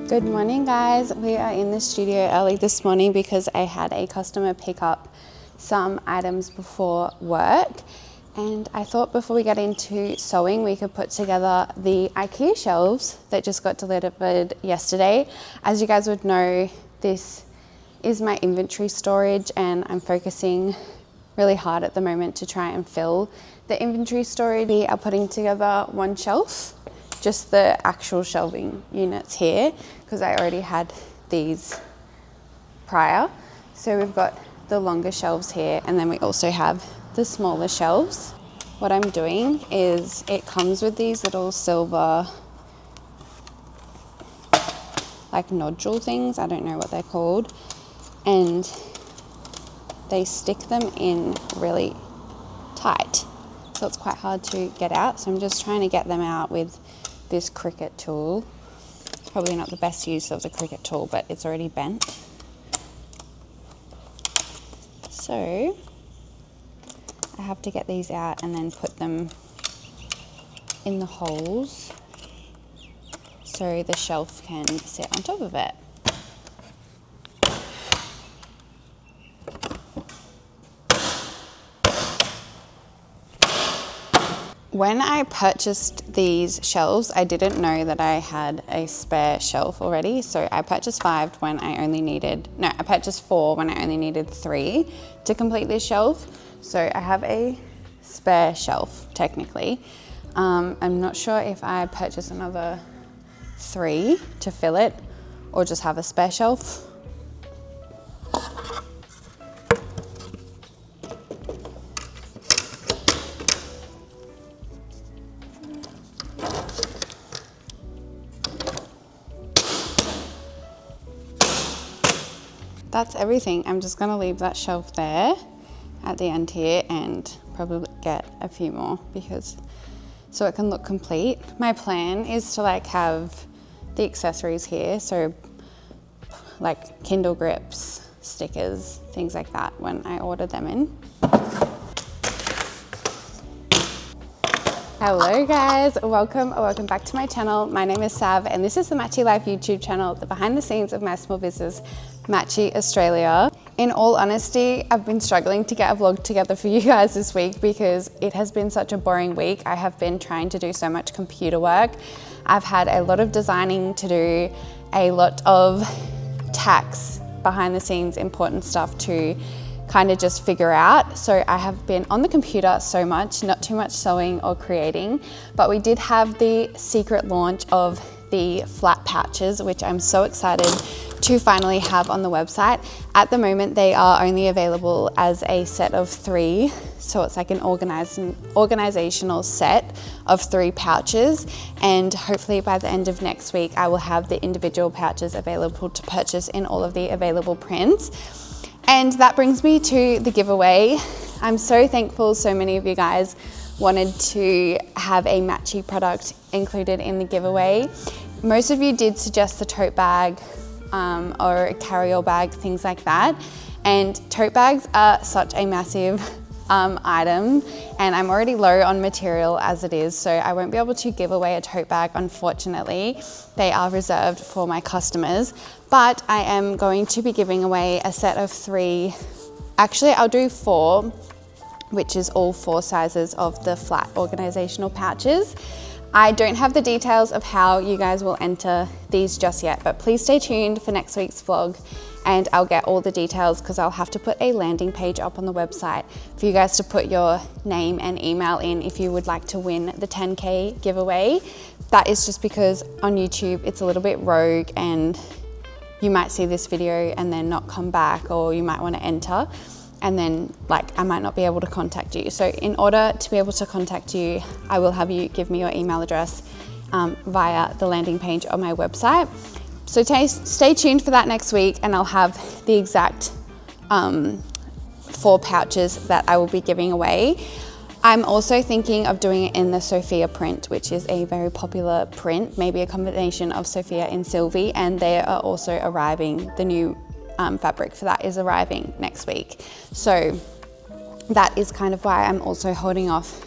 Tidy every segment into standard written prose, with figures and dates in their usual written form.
Good morning, guys. We are in the studio early this morning because I had a customer pick up some items before work, and I thought before we get into sewing we could put together the IKEA shelves that just got delivered yesterday. As you guys would know, this is my inventory storage and I'm focusing really hard at the moment to try and fill the inventory storage. We are putting together one shelf, just the actual shelving units here, because I already had these prior. So we've got the longer shelves here, and then we also have the smaller shelves. What I'm doing is it comes with these little silver like nodule things, I don't know what they're called, and they stick them in really tight, so it's quite hard to get out. So I'm just trying to get them out with this Cricut tool. It's probably not the best use of the Cricut tool, but it's already bent. So I have to get these out and then put them in the holes so the shelf can sit on top of it. When I purchased these shelves, I didn't know that I had a spare shelf already. So I purchased 5 when I only needed, no, I purchased 4 when I only needed 3 to complete this shelf. So I have a spare shelf technically. I'm not sure if I purchase another 3 to fill it or just have a spare shelf. That's everything. I'm just gonna leave that shelf there at the end here and probably get a few more so it can look complete. My plan is to have the accessories here, so like Kindle grips, stickers, things like that when I order them in. Hello guys, welcome back to my channel. My name is Sav and this is the Matchy Life YouTube channel, the behind the scenes of my small business, Matchy Australia. In all honesty, I've been struggling to get a vlog together for you guys this week because it has been such a boring week. I have been trying to do so much computer work. I've had a lot of designing to do, a lot of tax, behind the scenes important stuff to kind of just figure out. So I have been on the computer so much, not too much sewing or creating, but we did have the secret launch of the flat pouches, which I'm so excited to finally have on the website. At the moment, they are only available as a set of 3. So it's like an organizational set of 3 pouches. And hopefully by the end of next week, I will have the individual pouches available to purchase in all of the available prints. And that brings me to the giveaway. I'm so thankful so many of you guys wanted to have a Matchy product included in the giveaway. Most of you did suggest the tote bag or a carry-all bag, things like that. And tote bags are such a massive item, and I'm already low on material as it is, so I won't be able to give away a tote bag, unfortunately. They are reserved for my customers, but I am going to be giving away a set of 3. Actually, I'll do 4, which is all 4 sizes of the flat organizational pouches. I don't have the details of how you guys will enter these just yet, but please stay tuned for next week's vlog and I'll get all the details because I'll have to put a landing page up on the website for you guys to put your name and email in if you would like to win the 10K giveaway. That is just because on YouTube it's a little bit rogue and you might see this video and then not come back, or you might want to enter and then I might not be able to contact you. So in order to be able to contact you, I will have you give me your email address via the landing page on my website. So stay tuned for that next week and I'll have the exact 4 pouches that I will be giving away. I'm also thinking of doing it in the Sophia print, which is a very popular print, maybe a combination of Sophia and Sylvie, and they are also arriving, the new fabric for that is arriving next week. So that is kind of why I'm also holding off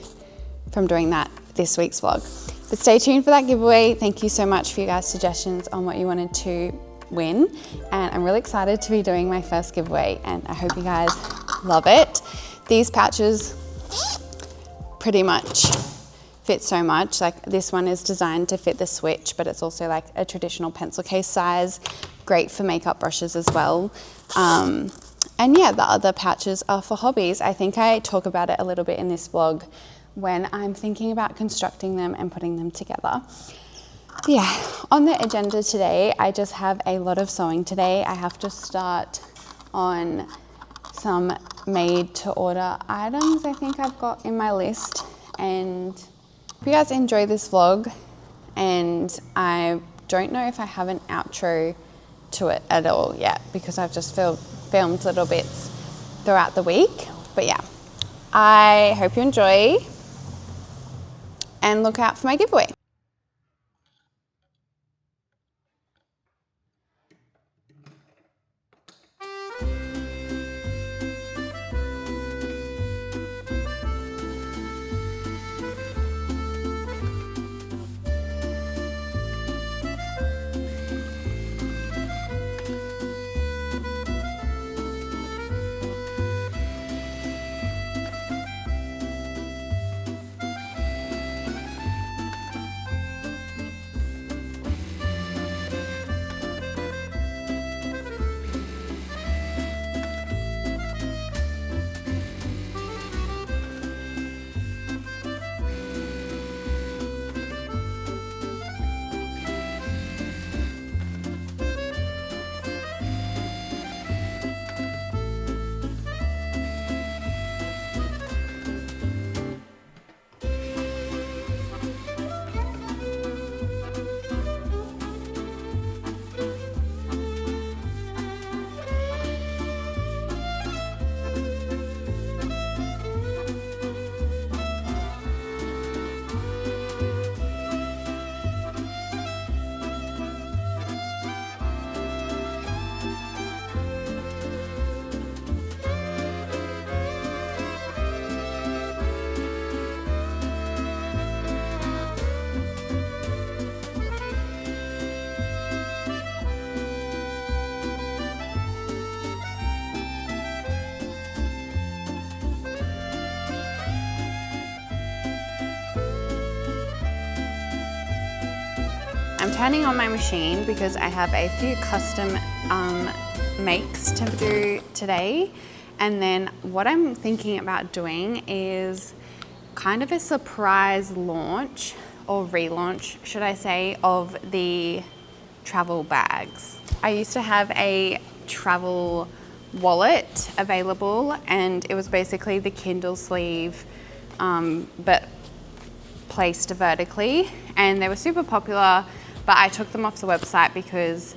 from doing that this week's vlog. But stay tuned for that giveaway. Thank you so much for you guys' suggestions on what you wanted to win. And I'm really excited to be doing my first giveaway, and I hope you guys love it. These pouches pretty much fit so much. Like this one is designed to fit the Switch, but it's also like a traditional pencil case size. Great for makeup brushes as well. And yeah, the other pouches are for hobbies. I think I talk about it a little bit in this vlog when I'm thinking about constructing them and putting them together. Yeah, on the agenda today, I just have a lot of sewing today. I have to start on some made to order items I think I've got in my list. And if you guys enjoy this vlog, and I don't know if I have an outro to it at all yet because I've just filmed little bits throughout the week. But yeah, I hope you enjoy and look out for my giveaway. I'm turning on my machine because I have a few custom makes to do today. And then what I'm thinking about doing is kind of a surprise launch, or relaunch, should I say, of the travel bags. I used to have a travel wallet available, and it was basically the Kindle sleeve, but placed vertically, and they were super popular. But I took them off the website because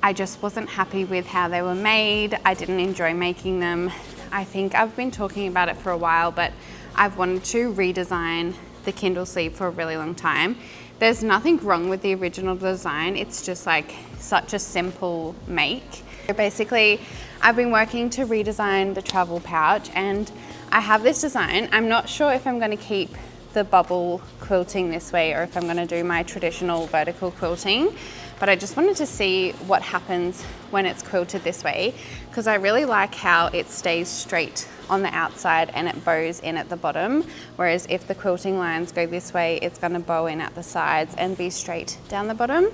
I just wasn't happy with how they were made. I didn't enjoy making them. I think I've been talking about it for a while, but I've wanted to redesign the Kindle sleeve for a really long time. There's nothing wrong with the original design. It's just like such a simple make. Basically, I've been working to redesign the travel pouch, and I have this design. I'm not sure if I'm going to keep the bubble quilting this way or if I'm going to do my traditional vertical quilting, but I just wanted to see what happens when it's quilted this way, because I really like how it stays straight on the outside and it bows in at the bottom, whereas if the quilting lines go this way, it's going to bow in at the sides and be straight down the bottom.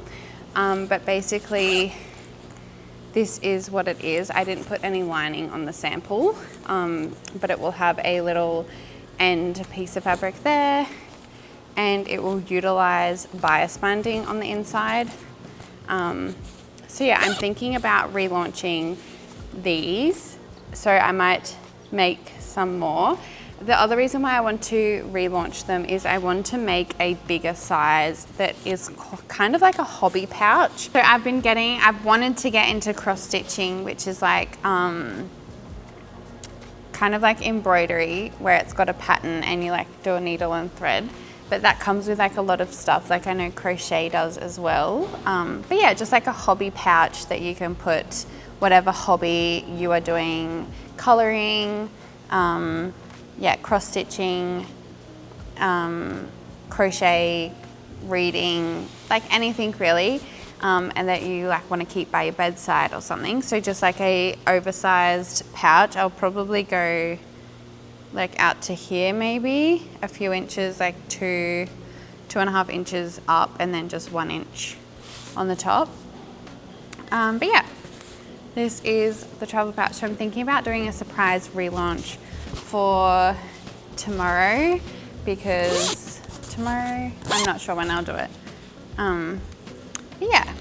But basically this is what it is. I didn't put any lining on the sample, but it will have a little end piece of fabric there, and it will utilize bias binding on the inside. So yeah, I'm thinking about relaunching these, so I might make some more. The other reason why I want to relaunch them is I want to make a bigger size that is kind of like a hobby pouch. So I've wanted to get into cross stitching, which is like kind of like embroidery, where it's got a pattern and you like do a needle and thread, but that comes with like a lot of stuff, like I know crochet does as well. But yeah, just like a hobby pouch that you can put whatever hobby you are doing, coloring, yeah, cross stitching, crochet, reading, like anything really, and that you like want to keep by your bedside or something. So just like a oversized pouch. I'll probably go like out to here, maybe a few inches, like 2.5 inches up, and then just 1 inch on the top. But yeah, this is the travel pouch. So I'm thinking about doing a surprise relaunch for tomorrow, because tomorrow, I'm not sure when I'll do it. But yeah,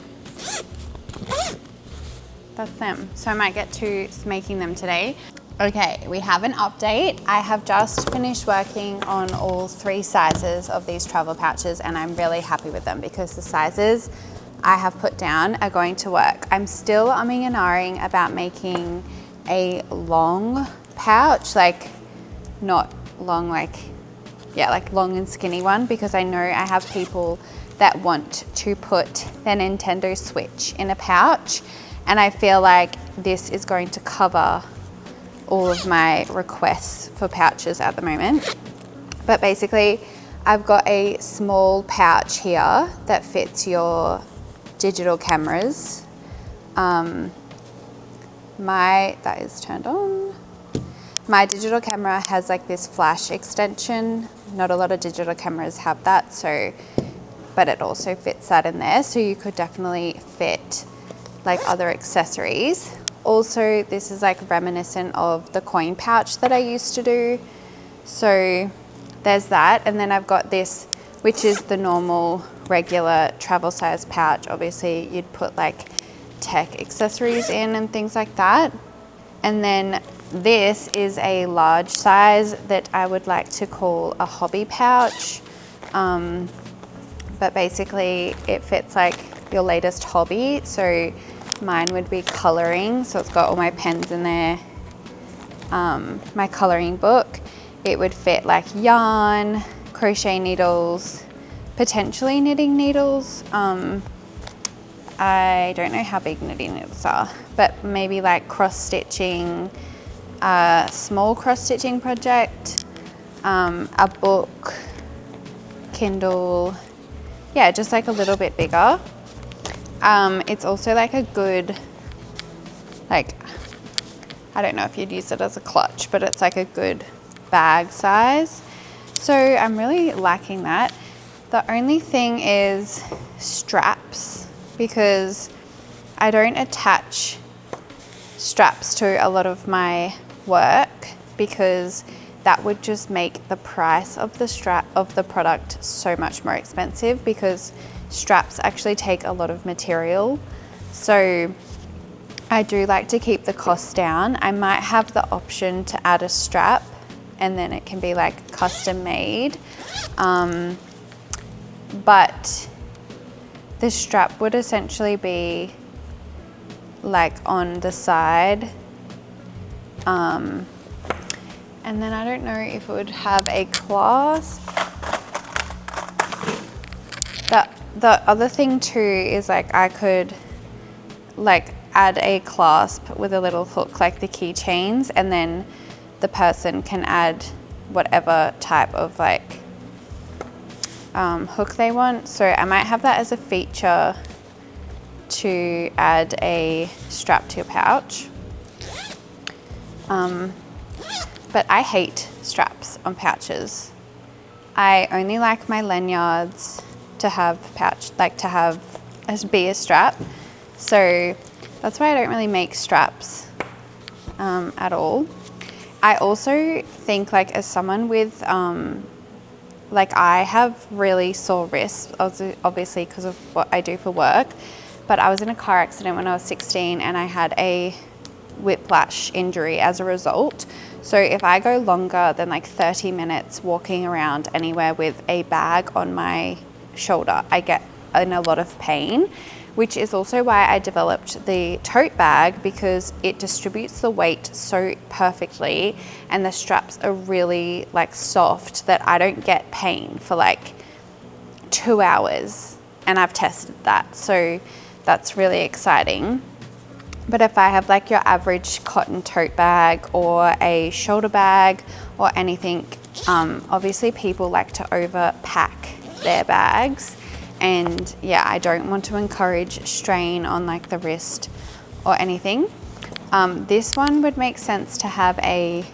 that's them. So I might get to making them today. Okay, we have an update. I have just finished working on all 3 sizes of these travel pouches, and I'm really happy with them because the sizes I have put down are going to work. I'm still umming and ahhing about making a long pouch, like not long, like, yeah, like long and skinny one, because I know I have people that want to put their Nintendo Switch in a pouch, and I feel like this is going to cover all of my requests for pouches at the moment. But basically, I've got a small pouch here that fits your digital cameras. That is turned on. My digital camera has like this flash extension. Not a lot of digital cameras have that, so, but it also fits that in there. So you could definitely fit like other accessories. Also, this is like reminiscent of the coin pouch that I used to do. So there's that. And then I've got this, which is the normal regular travel size pouch. Obviously you'd put like tech accessories in and things like that. And then this is a large size that I would like to call a hobby pouch. But basically it fits like your latest hobby. So mine would be coloring. So it's got all my pens in there, my coloring book. It would fit like yarn, crochet needles, potentially knitting needles. I don't know how big knitting needles are, but maybe like cross stitching, a small cross stitching project, a book, Kindle, yeah, just like a little bit bigger. It's also like a good, like, I don't know if you'd use it as a clutch, but it's like a good bag size. So I'm really liking that. The only thing is straps, because I don't attach straps to a lot of my work, because that would just make the price of the product so much more expensive, because straps actually take a lot of material. So I do like to keep the costs down. I might have the option to add a strap, and then it can be like custom made. But the strap would essentially be like on the side. And then I don't know if it would have a clasp. The other thing too is like I could like add a clasp with a little hook, like the keychains, and then the person can add whatever type of like hook they want. So I might have that as a feature to add a strap to your pouch. But I hate straps on pouches. I only like my lanyards to have be a strap. So that's why I don't really make straps at all. I also think, like, as someone with like, I have really sore wrists, obviously because of what I do for work, but I was in a car accident when I was 16 and I had a whiplash injury as a result. So if I go longer than like 30 minutes walking around anywhere with a bag on my shoulder, I get in a lot of pain, which is also why I developed the tote bag, because it distributes the weight so perfectly and the straps are really like soft that I don't get pain for like 2 hours, and I've tested that, so that's really exciting. But if I have like your average cotton tote bag or a shoulder bag or anything, obviously people like to overpack their bags, And yeah, I don't want to encourage strain on like the wrist or anything. This one would make sense to have a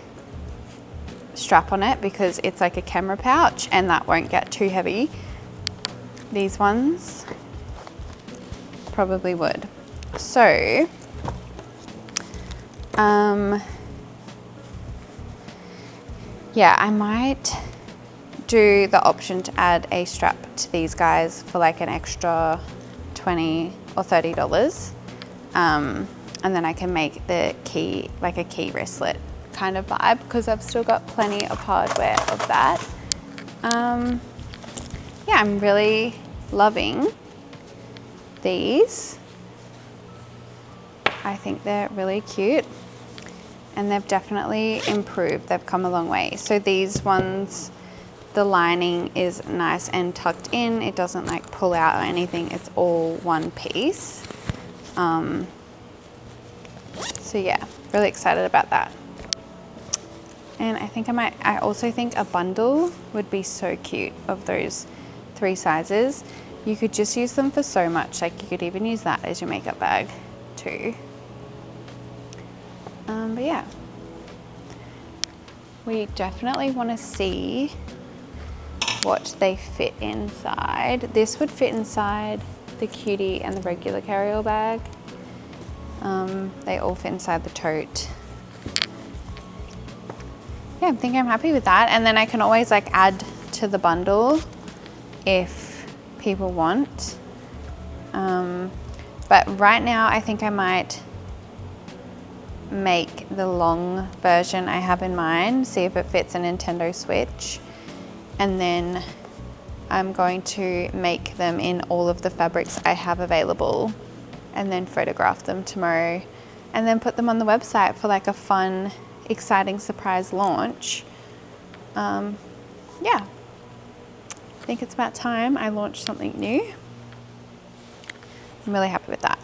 strap on it because it's like a camera pouch and that won't get too heavy. These ones probably would. So, yeah, I might do the option to add a strap to these guys for like an extra $20 or $30. And then I can make the key like a key wristlet kind of vibe because I've still got plenty of hardware of that. Yeah, I'm really loving these. I think they're really cute and they've definitely improved. They've come a long way. So these ones, the lining is nice and tucked in. It doesn't like pull out or anything. It's all one piece. So yeah, really excited about that. And I also think a bundle would be so cute of those 3 sizes. You could just use them for so much. Like you could even use that as your makeup bag too. But yeah, we definitely want to see what they fit inside. This would fit inside the cutie and the regular carry-all bag. They all fit inside the tote. Yeah, I think I'm happy with that. And then I can always like add to the bundle if people want. But right now I think I might make the long version I have in mind, see if it fits a Nintendo Switch. And then I'm going to make them in all of the fabrics I have available and then photograph them tomorrow and then put them on the website for like a fun, exciting surprise launch. Yeah, I think it's about time I launched something new. I'm really happy with that.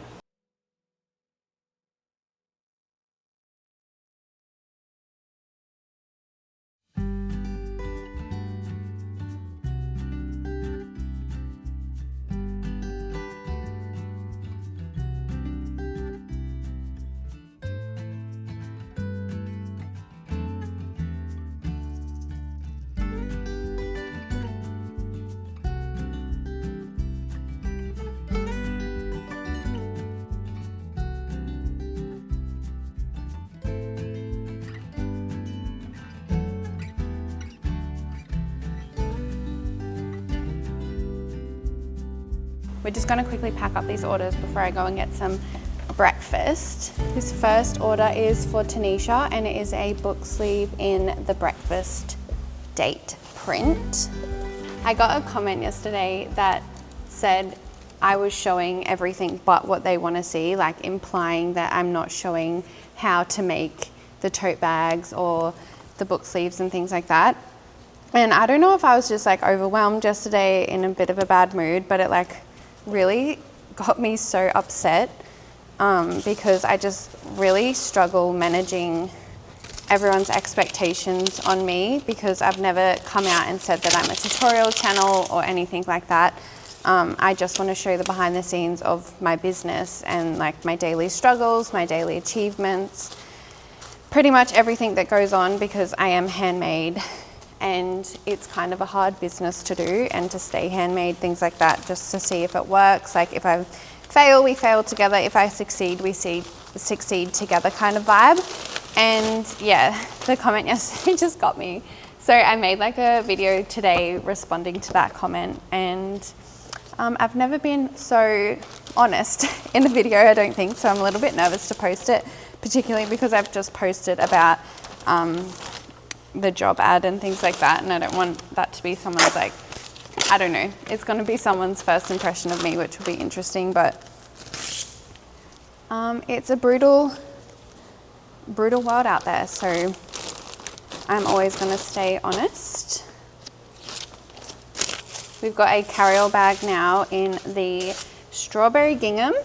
We're just going to quickly pack up these orders before I go and get some breakfast. This first order is for Tanisha and it is a book sleeve in the breakfast date print. I got a comment yesterday that said I was showing everything but what they want to see, like implying that I'm not showing how to make the tote bags or the book sleeves and things like that. And I don't know if I was just like overwhelmed yesterday in a bit of a bad mood, but it like really got me so upset because I just really struggle managing everyone's expectations on me because I've never come out and said that I'm a tutorial channel or anything like that. I just want to show the behind the scenes of my business and like my daily struggles, my daily achievements, pretty much everything that goes on because I am handmade. And it's kind of a hard business to do and to stay handmade, things like that, just to see if it works. Like if I fail, we fail together. If I succeed, we succeed together kind of vibe. And yeah, the comment yesterday just got me. So I made like a video today responding to that comment and I've never been so honest in a video, I don't think. So I'm a little bit nervous to post it, particularly because I've just posted about the job ad and things like that, and I don't want that to be someone's like, I don't know, it's going to be someone's first impression of me, which will be interesting, but it's a brutal world out there, so I'm always going to stay honest. We've got a carry-all bag now in the strawberry gingham.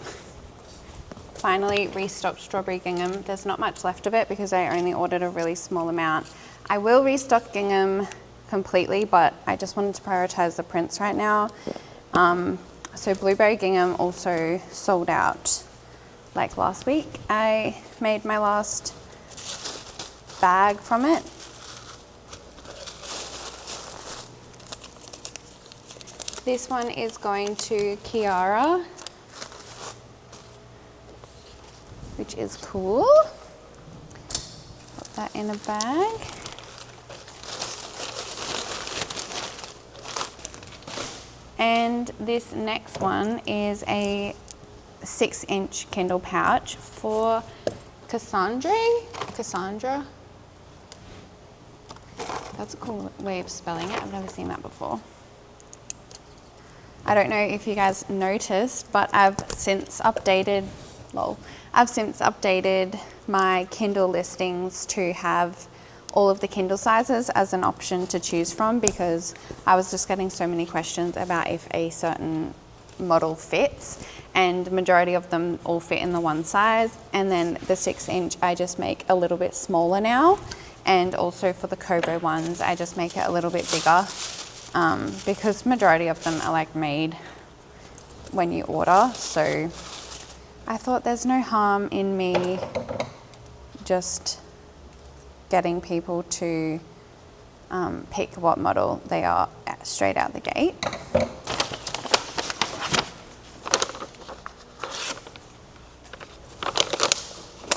Finally restocked strawberry gingham. There's not much left of it because I only ordered a really small amount. I will restock gingham completely, but I just wanted to prioritize the prints right now. So Blueberry Gingham also sold out like last week. I made my last bag from it. This one is going to Kiara, which is cool. Put that in a bag. And this next one is a 6-inch Kindle pouch for Cassandra. That's a cool way of spelling it. I've never seen that before. I don't know if you guys noticed, but I've since updated my Kindle listings to have all of the Kindle sizes as an option to choose from, because I was just getting so many questions about if a certain model fits, and the majority of them all fit in the one size. And then the 6-inch I just make a little bit smaller now, and also for the Kobo ones I just make it a little bit bigger, because majority of them are like made when you order. So I thought there's no harm in me just getting people to pick what model they are at straight out the gate.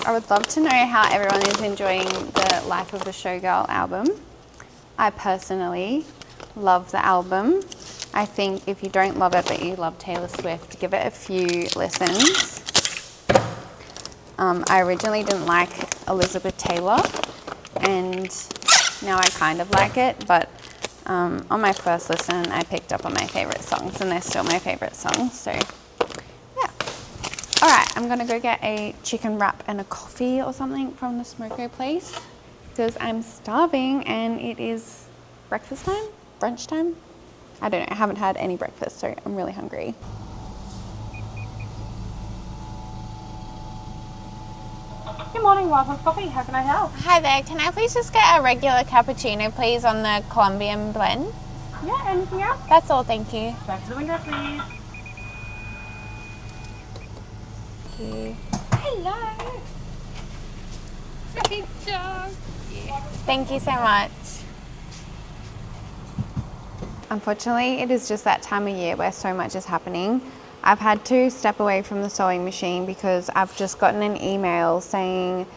I would love to know how everyone is enjoying the Life of the Showgirl album. I personally love the album. I think if you don't love it but you love Taylor Swift, give it a few listens. I originally didn't like Elizabeth Taylor, and now I kind of like it, but on my first listen I picked up on my favorite songs, and they're still my favorite songs, so yeah. Alright, I'm gonna go get a chicken wrap and a coffee or something from the Smoko place, because I'm starving and it is breakfast time? Brunch time? I don't know, I haven't had any breakfast, so I'm really hungry. Good morning, Wildlife Coffee. How can I help? Hi there, can I please just get a regular cappuccino, please, on the Colombian blend? Yeah, anything else? That's all, thank you. Back to the window, please. Thank you. Hello. Hey, dog. Thank you so much. Unfortunately, it is just that time of year where so much is happening. I've had to step away from the sewing machine because I've just gotten an email saying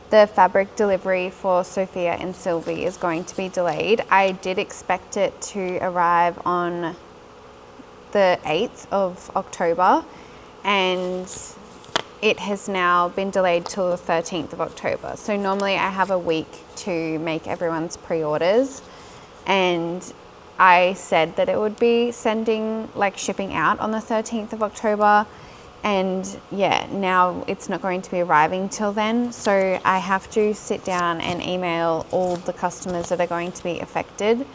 the fabric delivery for Sophia and Sylvie is going to be delayed. I did expect it to arrive on the 8th of October, and it has now been delayed till the 13th of October. So normally I have a week to make everyone's pre-orders, and I said that it would be shipping out on the 13th of October, and yeah, now it's not going to be arriving till then. So I have to sit down and email all the customers that are going to be affected.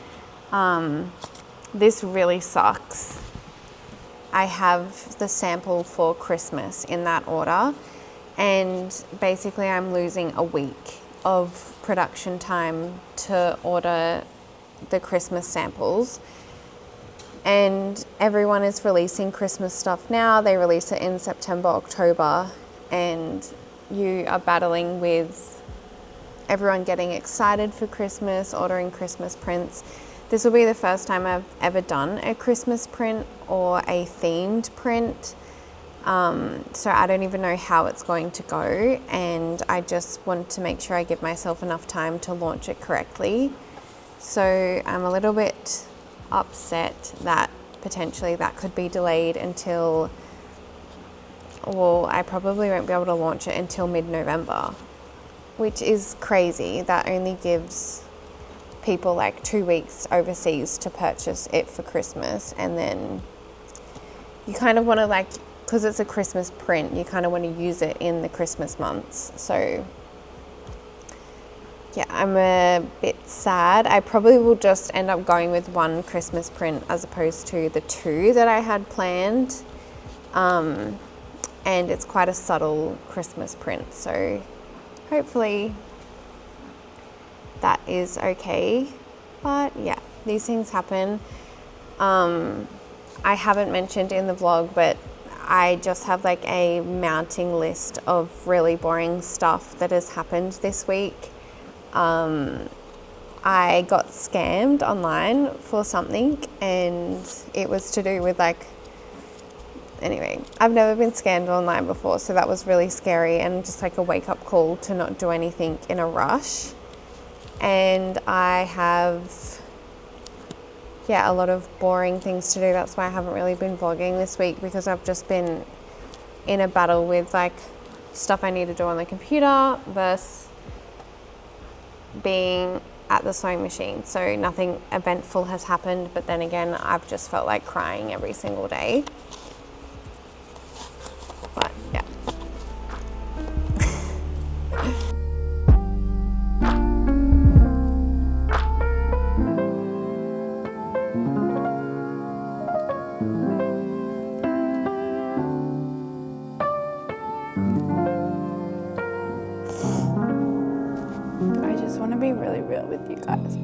This really sucks. I have the sample for Christmas in that order, and basically I'm losing a week of production time to order the Christmas samples, and everyone is releasing Christmas stuff now. They release it in September, October, and you are battling with everyone getting excited for Christmas, ordering Christmas prints. This will be the first time I've ever done a Christmas print or a themed print, so I don't even know how it's going to go, and I just want to make sure I give myself enough time to launch it correctly. So I'm a little bit upset that potentially that could be delayed until, well, I probably won't be able to launch it until mid-November, which is crazy. That only gives people like 2 weeks overseas to purchase it for Christmas, and then you kind of want to, because it's a Christmas print, you kind of want to use it in the Christmas months. So yeah, I'm a bit sad. I probably will just end up going with one Christmas print as opposed to the 2 that I had planned. And it's quite a subtle Christmas print, so hopefully that is okay. But yeah, these things happen. I haven't mentioned in the vlog, but I just have like a mounting list of really boring stuff that has happened this week. I got scammed online for something, and it was to do with like, anyway, I've never been scammed online before, so that was really scary and just like a wake-up call to not do anything in a rush. And I have, a lot of boring things to do. That's why I haven't really been vlogging this week, because I've just been in a battle with like stuff I need to do on the computer versus being at the sewing machine. So nothing eventful has happened, but then again, I've just felt like crying every single day. But yeah. I just want to be really real with you guys.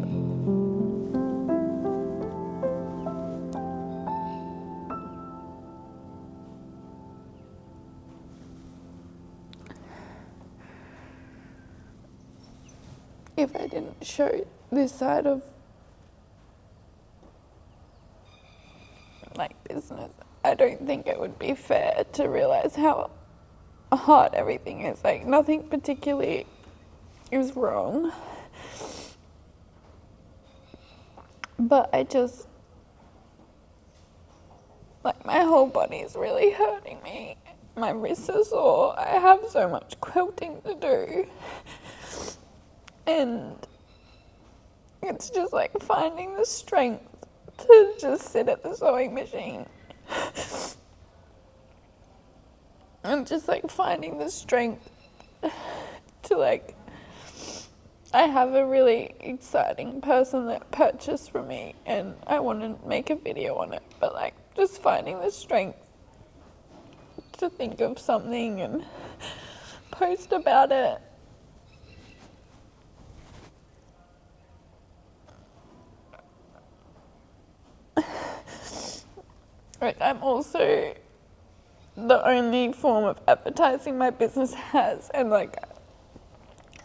If I didn't show this side of like business, I don't think it would be fair to realize how hard everything is. Like, nothing particularly is wrong, but I just, like, my whole body is really hurting me. My wrists are sore. I have so much quilting to do, and it's just like finding the strength to just sit at the sewing machine and just like finding the strength to like, I have a really exciting person that purchased from me and I want to make a video on it, but like just finding the strength to think of something and post about it. Like, I'm also the only form of advertising my business has, and like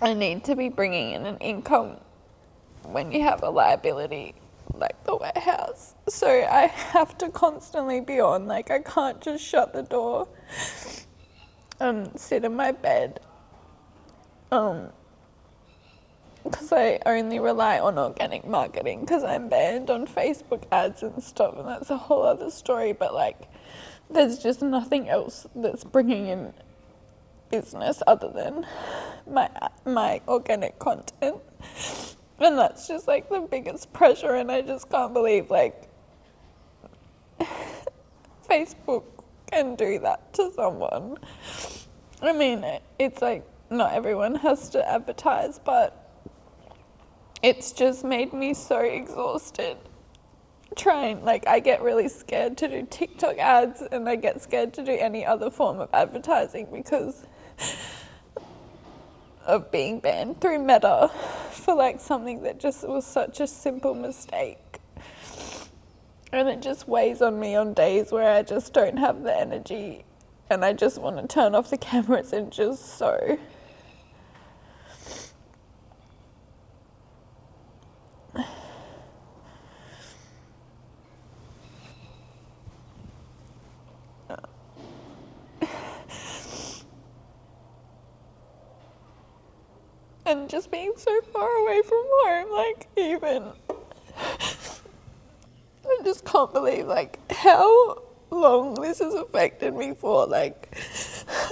I need to be bringing in an income when you have a liability like the warehouse. So I have to constantly be on. Like, I can't just shut the door and sit in my bed because I only rely on organic marketing because I'm banned on Facebook ads and stuff, and that's a whole other story. But like, there's just nothing else that's bringing in business other than my organic content, and that's just like the biggest pressure. And I just can't believe like Facebook can do that to someone. I mean, it's like not everyone has to advertise, but it's just made me so exhausted trying. Like, I get really scared to do TikTok ads, and I get scared to do any other form of advertising because of being banned through Meta for like something that just was such a simple mistake. And it just weighs on me on days where I just don't have the energy and I just want to turn off the cameras and just sew. And just being so far away from home, like, even, I just can't believe, like, how long this has affected me for. Like,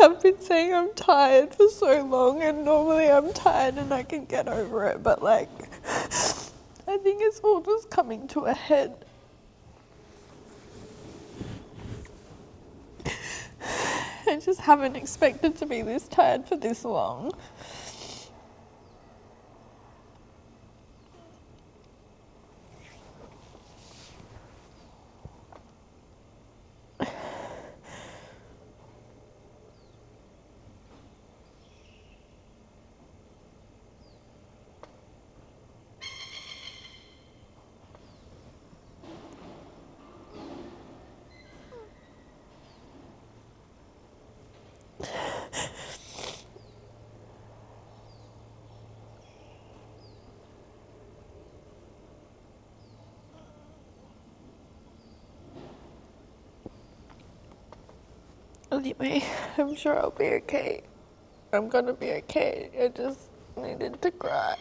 I've been saying I'm tired for so long, and normally I'm tired and I can get over it, but, like, I think it's all just coming to a head. I just haven't expected to be this tired for this long. Anyway, I'm sure I'll be okay. I'm gonna be okay. I just needed to cry.